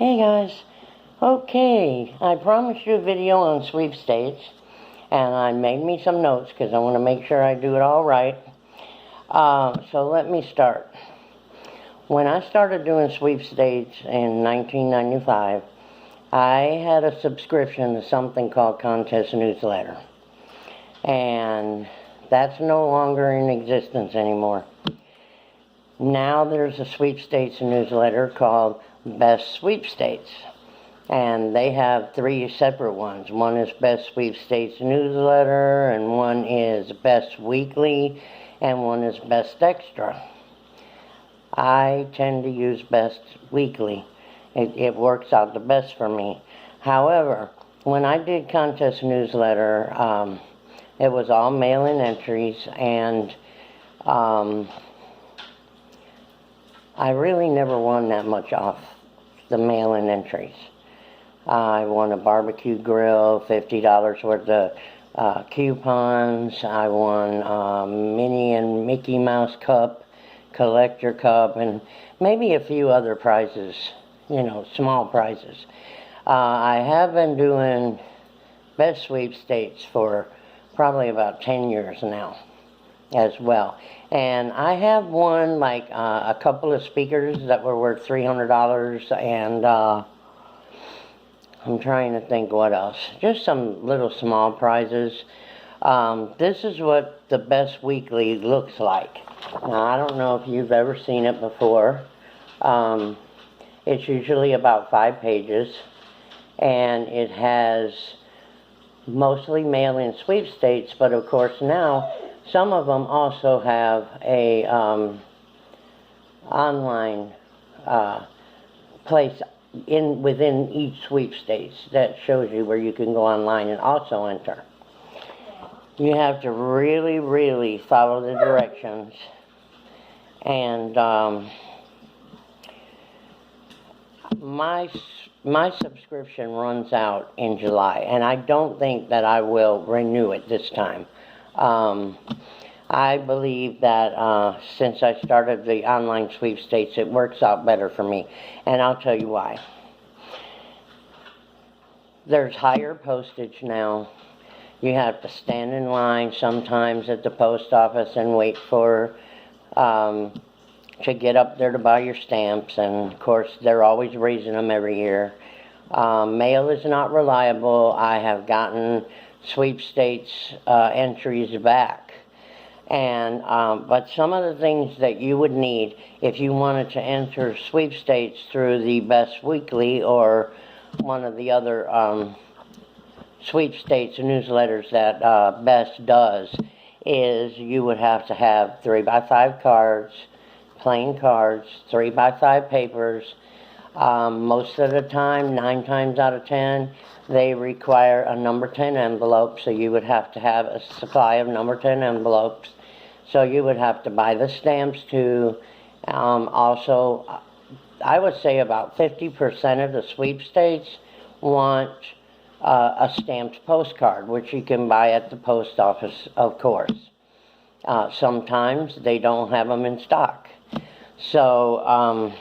Hey guys, okay, I promised you a video on sweepstakes, and I made me some notes because I want to make sure I do it all right. So let me start. When I started doing sweepstakes in 1995, I had a subscription to something called Contest Newsletter, and that's no longer in existence anymore. Now there's a sweepstakes newsletter called Best Sweepstakes, and they have three separate ones. One is Best Sweepstakes Newsletter, and one is Best Weekly, and one is Best Extra. I tend to use Best Weekly. It works out the best for me. However, when I did Contest Newsletter, it was all mail-in entries, and I really never won that much off the mail-in entries. I won a barbecue grill, $50 worth of coupons. I won Minnie and Mickey Mouse cup, collector cup, and maybe a few other prizes, small prizes. I have been doing Best Sweepstakes for probably about 10 years now as well. And I have won like a couple of speakers that were worth $300, and I'm trying to think what else. Just some little small prizes. This is what the Best Weekly looks like. Now, I don't know if you've ever seen it before. It's usually about 5 pages, and it has mostly mail-in sweepstakes, but of course now some of them also have a online place within each sweepstakes that shows you where you can go online and also enter. You have to really, really follow the directions, and my subscription runs out in July, and I don't think that I will renew it this time. I believe that since I started the online sweepstakes, it works out better for me, and I'll tell you why. There's higher postage now. You have to stand in line sometimes at the post office and wait for to get up there to buy your stamps, and of course they're always raising them every year. Mail is not reliable. I have gotten sweepstakes entries back, and but some of the things that you would need if you wanted to enter sweepstakes through the Best Weekly or one of the other sweepstakes newsletters that Best does is you would have to have 3x5 cards, plain cards, 3x5 papers. Most of the time, 9 times out of 10, they require a number 10 envelope, so you would have to have a supply of number 10 envelopes. So you would have to buy the stamps too. Also, I would say about 50% of the sweepstakes want a stamped postcard, which you can buy at the post office, of course. Sometimes they don't have them in stock. So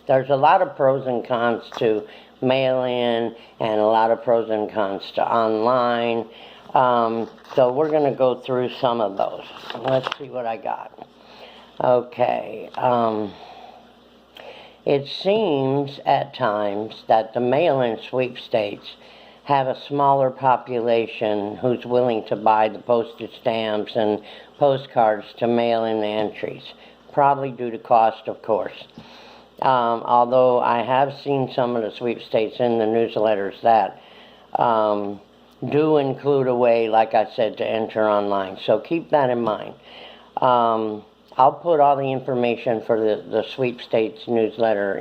there's a lot of pros and cons to mail-in and a lot of pros and cons to online. So we're going to go through some of those. Let's see what I got. Okay. It seems at times that the mail-in sweepstakes have a smaller population who's willing to buy the postage stamps and postcards to mail in the entries, probably due to cost, of course. Although I have seen some of the sweepstakes in the newsletters that do include a way, like I said, to enter online. So keep that in mind. I'll put all the information for the sweepstakes newsletter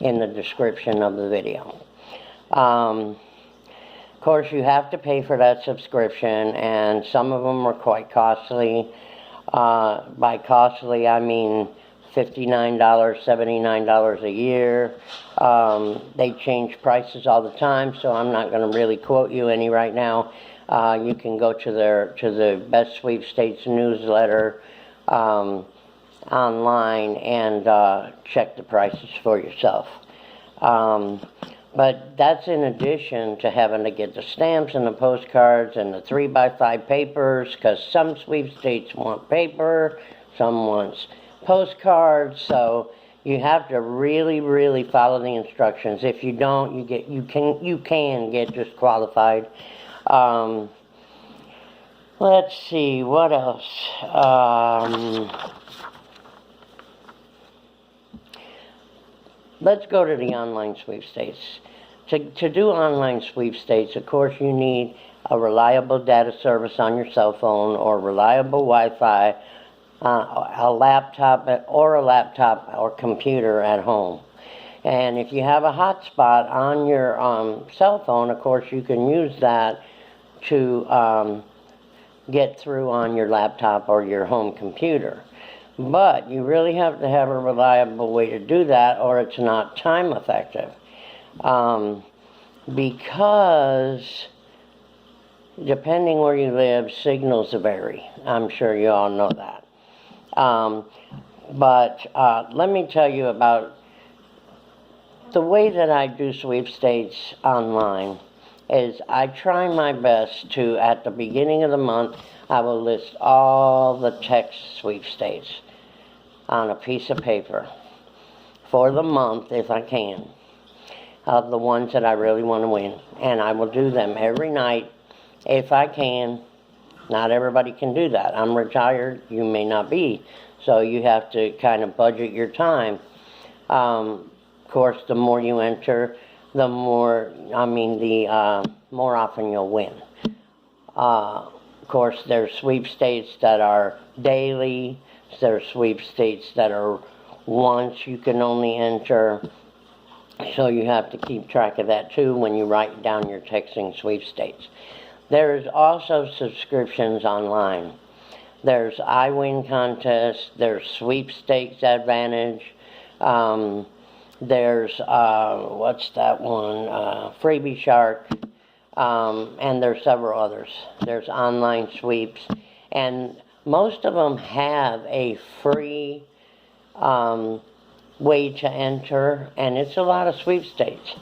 in the description of the video. Of course, you have to pay for that subscription, and some of them are quite costly. By costly, I mean $59, $79 a year. They change prices all the time, so I'm not going to really quote you any right now. You can go to the Best Sweepstakes newsletter online and check the prices for yourself. But that's in addition to having to get the stamps and the postcards and the 3x5 papers, because some sweepstakes want paper, some wants postcards, so you have to really, really follow the instructions. If you don't, you can get disqualified. Let's see, what else? Let's go to the online sweepstakes. To do online sweepstakes, of course, you need a reliable data service on your cell phone or reliable Wi-Fi, a laptop or computer at home. And if you have a hotspot on your cell phone, of course, you can use that to get through on your laptop or your home computer. But you really have to have a reliable way to do that, or it's not time effective. Because depending where you live, signals vary. I'm sure you all know that. But let me tell you about the way that I do sweepstakes online. Is I try my best to, at the beginning of the month, I will list all the text sweepstakes on a piece of paper for the month, if I can, of the ones that I really want to win. And I will do them every night, if I can. Not everybody can do that. I'm retired, you may not be, so you have to kind of budget your time. Of course, the more you enter, the more, more often you'll win. Of course, there's sweepstakes that are daily. There's sweepstakes that are once you can only enter. So you have to keep track of that too when you write down your texting sweepstakes. There's also subscriptions online. There's iWin contests. There's Sweepstakes Advantage. There's, what's that one? Freebie Shark. And there's several others. There's online sweeps. And most of them have a free way to enter. And it's a lot of sweepstakes.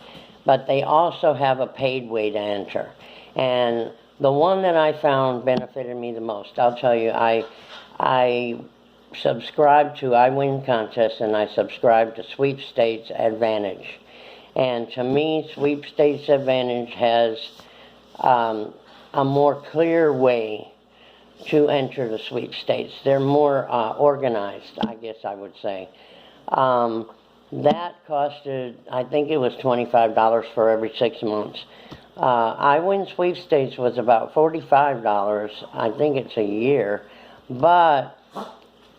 But they also have a paid way to enter. And the one that I found benefited me the most, I'll tell you, I subscribe to iWin Contest and I subscribe to Sweepstakes Advantage. And to me, Sweepstakes Advantage has a more clear way to enter the sweepstakes. They're more organized, I guess I would say. That costed, I think it was $25 for every 6 months. iWin Sweepstakes was about $45. I think it's a year. But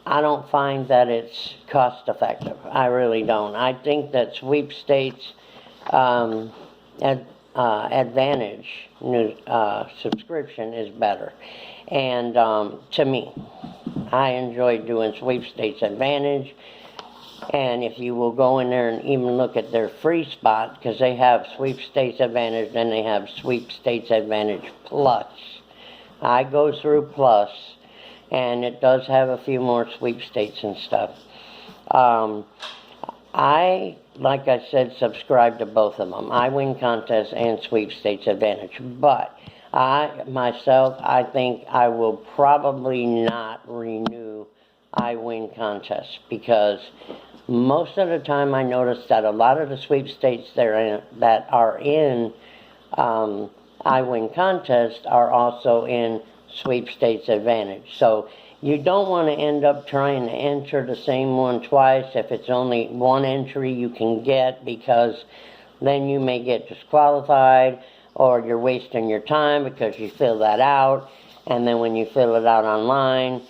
I don't find that it's cost effective. I really don't. I think that Sweepstakes Advantage subscription is better. And to me, I enjoy doing Sweepstakes Advantage. And if you will go in there and even look at their free spot, because they have Sweepstakes Advantage, then they have Sweepstakes Advantage Plus. I go through Plus, and it does have a few more sweepstakes and stuff. I, like I said, subscribe to both of them, iWin Contest and Sweepstakes Advantage. But I think I will probably not renew iWin Contest, because most of the time I notice that a lot of the sweepstakes that are in iWin Contest are also in Sweepstakes Advantage. So you don't want to end up trying to enter the same one twice if it's only one entry you can get, because then you may get disqualified, or you're wasting your time because you fill that out, and then when you fill it out online,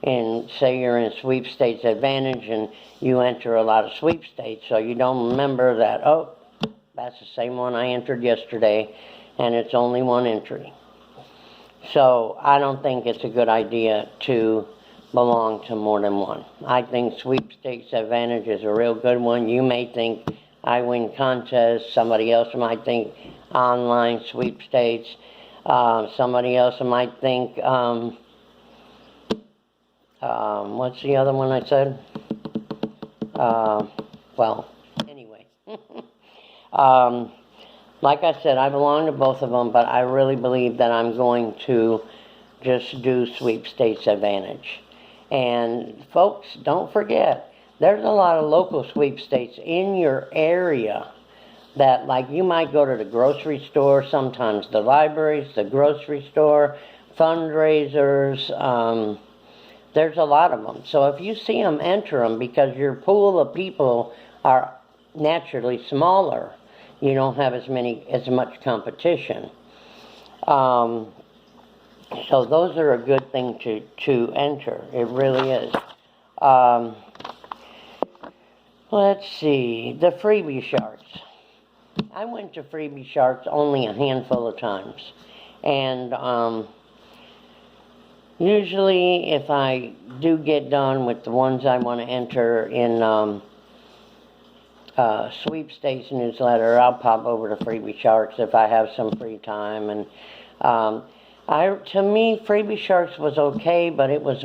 and say you're in Sweepstakes Advantage and you enter a lot of sweepstakes, so you don't remember that, oh, that's the same one I entered yesterday, and it's only one entry. So I don't think it's a good idea to belong to more than one. I think Sweepstakes Advantage is a real good one. You may think iWin Contest, somebody else might think online sweepstakes, somebody else might think, what's the other one I said? Well, anyway. Like I said, I belong to both of them, but I really believe that I'm going to just do Sweepstakes Advantage. And folks, don't forget, there's a lot of local sweepstakes in your area that, like, you might go to the grocery store, sometimes the libraries, the grocery store, fundraisers, there's a lot of them. So if you see them, enter them, because your pool of people are naturally smaller. You don't have as much competition. So those are a good thing to enter. It really is. Let's see, the Freebie Sharks. I went to Freebie Sharks only a handful of times. And usually if I do get done with the ones I want to enter in Sweepstakes newsletter, I'll pop over to Freebie Sharks if I have some free time. And to me, Freebie Sharks was okay, but it was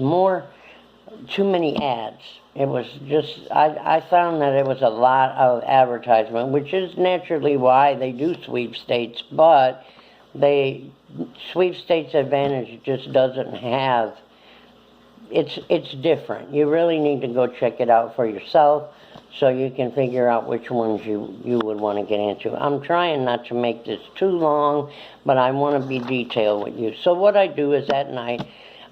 too many ads. It was just, I found that it was a lot of advertisement, which is naturally why they do sweepstakes, but Sweepstakes Advantage just doesn't have, it's different. You really need to go check it out for yourself so you can figure out which ones you would want to get into. I'm trying not to make this too long, but I want to be detailed with you. So what I do is at night,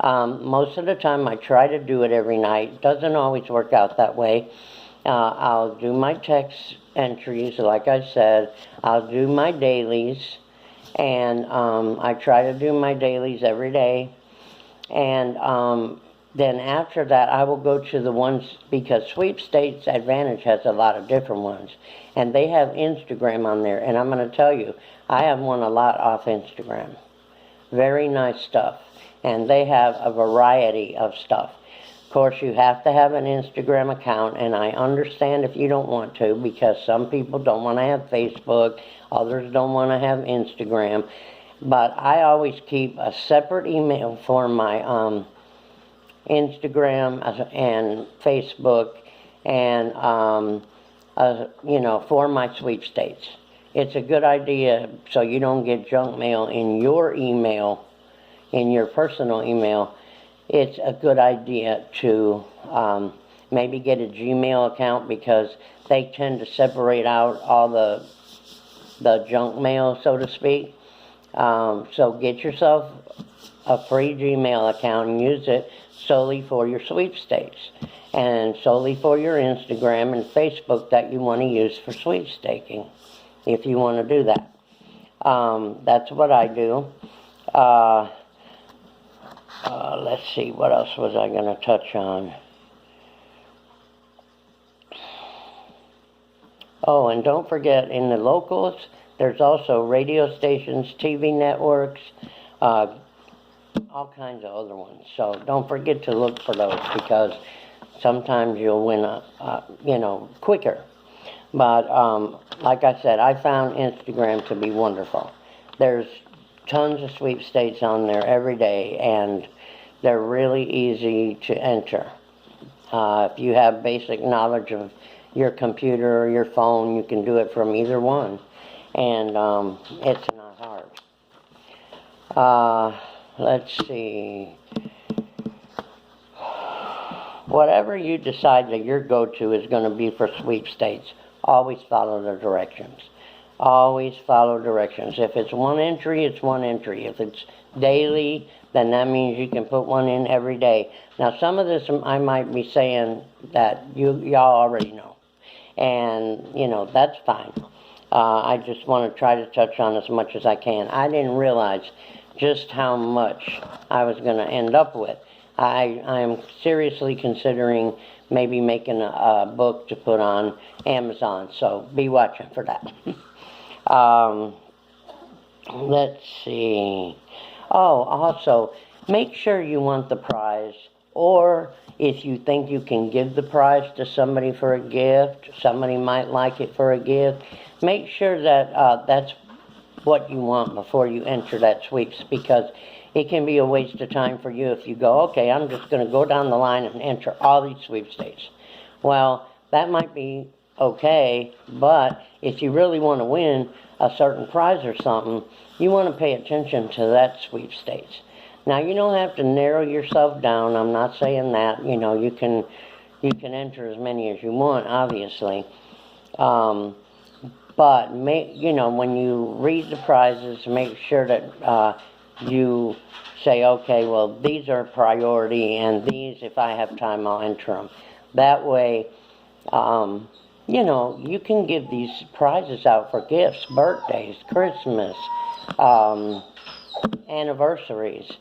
most of the time I try to do it every night. Doesn't always work out that way. I'll do my text entries, like I said. I'll do my dailies, and I try to do my dailies every day. And then after that, I will go to the ones, because Sweepstakes Advantage has a lot of different ones. And they have Instagram on there. And I'm going to tell you, I have won a lot off Instagram. Very nice stuff. And they have a variety of stuff. Of course, you have to have an Instagram account, and I understand if you don't want to, because some people don't want to have Facebook, others don't want to have Instagram. But I always keep a separate email for my Instagram and Facebook, and for my sweepstakes. It's a good idea so you don't get junk mail in your email, in your personal email. It's a good idea to maybe get a Gmail account, because they tend to separate out all the junk mail, so to speak. So get yourself a free Gmail account and use it solely for your sweepstakes, and solely for your Instagram and Facebook that you want to use for sweepstaking, if you want to do that. That's what I do. Let's see, what else was I going to touch on? Oh, and don't forget, in the locals, there's also radio stations, TV networks, all kinds of other ones. So don't forget to look for those, because sometimes you'll win quicker. But like I said, I found Instagram to be wonderful. There's tons of sweepstakes on there every day, and they're really easy to enter. If you have basic knowledge of your computer or your phone, you can do it from either one, and it's not hard. Let's see. Whatever you decide that your go-to is going to be for sweepstakes, always follow the directions. Always follow directions. If it's one entry, it's one entry. If it's daily, then that means you can put one in every day. Now, some of this I might be saying that y'all already know. And, that's fine. I just want to try to touch on as much as I can. I didn't realize just how much I was going to end up with. I am seriously considering maybe making a book to put on Amazon, so be watching for that. Let's see. Oh, also, make sure you want the prize, or if you think you can give the prize to somebody for a gift, somebody might like it for a gift, make sure that that's what you want before you enter that sweeps, because it can be a waste of time for you if you go, okay, I'm just going to go down the line and enter all these sweepstakes. Well, that might be okay, but if you really want to win a certain prize or something, you want to pay attention to that sweepstakes. Now, you don't have to narrow yourself down. I'm not saying that. You can enter as many as you want, obviously. But when you read the prizes, make sure that you say, okay, well, these are priority, and these, if I have time, I'll enter them. That way, you can give these prizes out for gifts, birthdays, Christmas, anniversaries.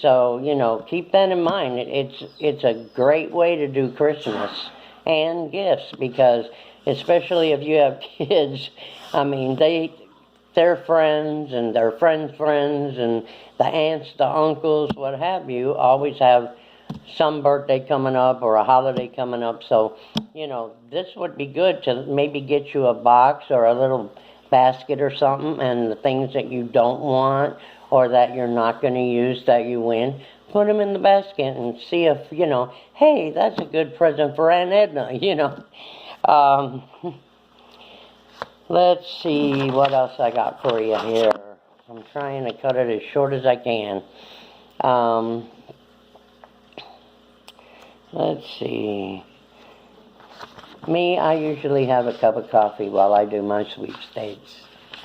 So, keep that in mind. It's a great way to do Christmas and gifts, because especially if you have kids, their friends and their friends' friends and the aunts, the uncles, what have you, always have some birthday coming up or a holiday coming up. So, this would be good to maybe get you a box or a little basket or something, and the things that you don't want or that you're not going to use that you win, put them in the basket and see if, hey, that's a good present for Aunt Edna, Let's see what else I got for you here. I'm trying to cut it as short as I can. Let's see. Me, I usually have a cup of coffee while I do my sweepstakes.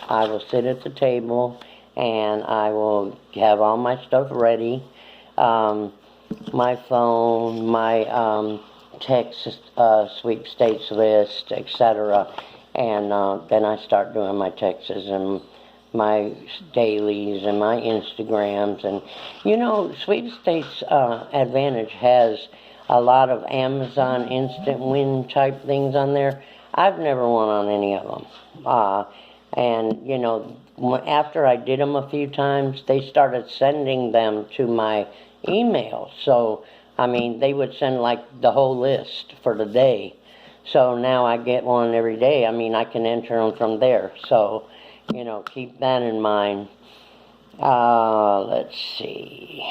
I will sit at the table and I will have all my stuff ready. My phone, my text sweepstakes list, etc. And then I start doing my texts and my dailies and my Instagrams. And, Sweepstakes Advantage has a lot of Amazon instant win type things on there. I've never won on any of them. After I did them a few times, they started sending them to my email. So, they would send like the whole list for the day. So now I get one every day. I can enter them from there. So, keep that in mind. Let's see.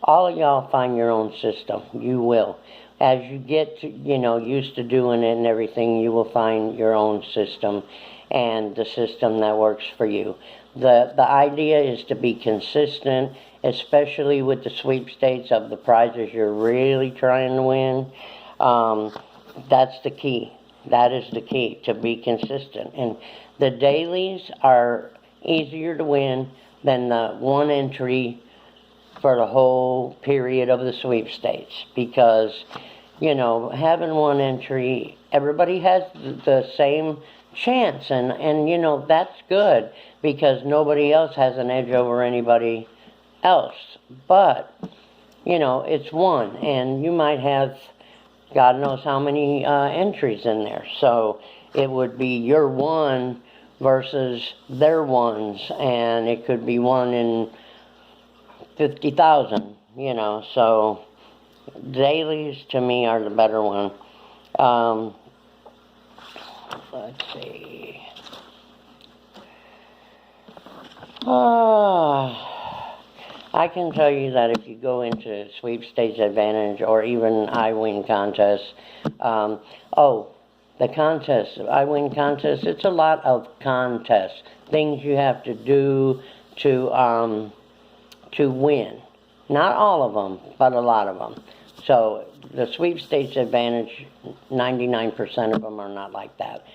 All of y'all find your own system. You will. As you get to, used to doing it and everything, you will find your own system and the system that works for you. The idea is to be consistent, especially with the sweepstakes of the prizes you're really trying to win. That's the key. That is the key, to be consistent. And the dailies are easier to win than the one entry for the whole period of the sweepstakes, because, having one entry, everybody has the same chance, and that's good, because nobody else has an edge over anybody else. But, it's one, and you might have God knows how many entries in there. So it would be your one versus their ones, and it could be 1 in 50,000, So dailies to me are the better one. Let's see. I can tell you that if you go into Sweepstakes Advantage or even I Win contests, the contest, I Win contest, it's a lot of contests, things you have to do to win. Not all of them, but a lot of them. So the Sweepstakes Advantage, 99% of them are not like that.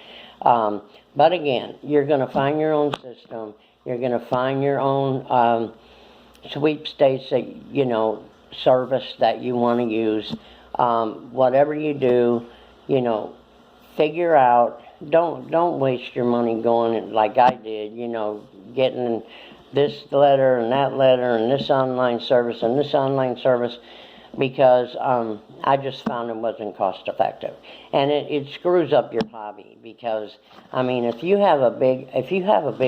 But again, you're going to find your own system. You're going to find your own sweepstakes that, service that you want to use. Whatever you do, figure out, don't waste your money going like I did, getting this letter and that letter and this online service and this online service, because I just found it wasn't cost effective, and it screws up your hobby. Because if you have a big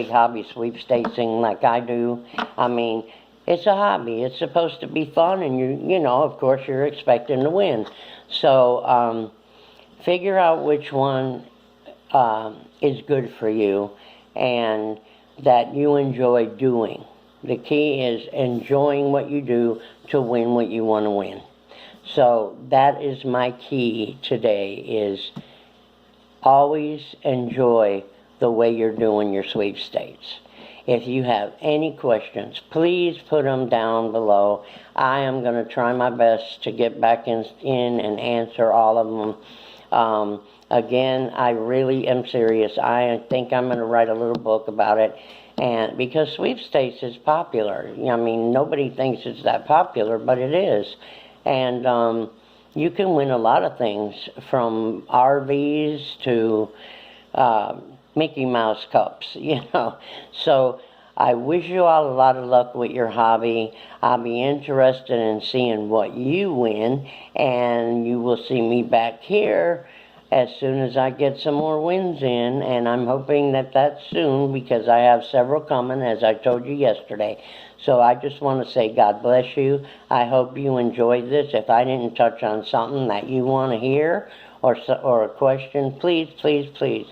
hobby sweepstakesing like I do, it's a hobby. It's supposed to be fun, and of course you're expecting to win. So figure out which one is good for you and that you enjoy doing. The key is enjoying what you do to win what you want to win. So that is my key today, is always enjoy the way you're doing your sweepstakes. If you have any questions, please put them down below. I am going to try my best to get back in and answer all of them. Again, I really am serious. I think I'm going to write a little book about it, and because sweepstakes is popular. I mean, nobody thinks it's that popular, but it is. And you can win a lot of things, from RVs to Mickey Mouse cups, So I wish you all a lot of luck with your hobby. I'll be interested in seeing what you win, and you will see me back here as soon as I get some more wins in, and I'm hoping that that's soon, because I have several coming, as I told you yesterday. So I just want to say God bless you. I hope you enjoyed this. If I didn't touch on something that you want to hear, or a question, please, please, please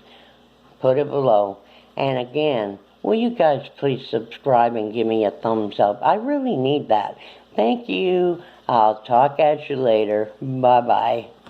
put it below. And again, will you guys please subscribe and give me a thumbs up? I really need that. Thank you. I'll talk at you later. Bye-bye.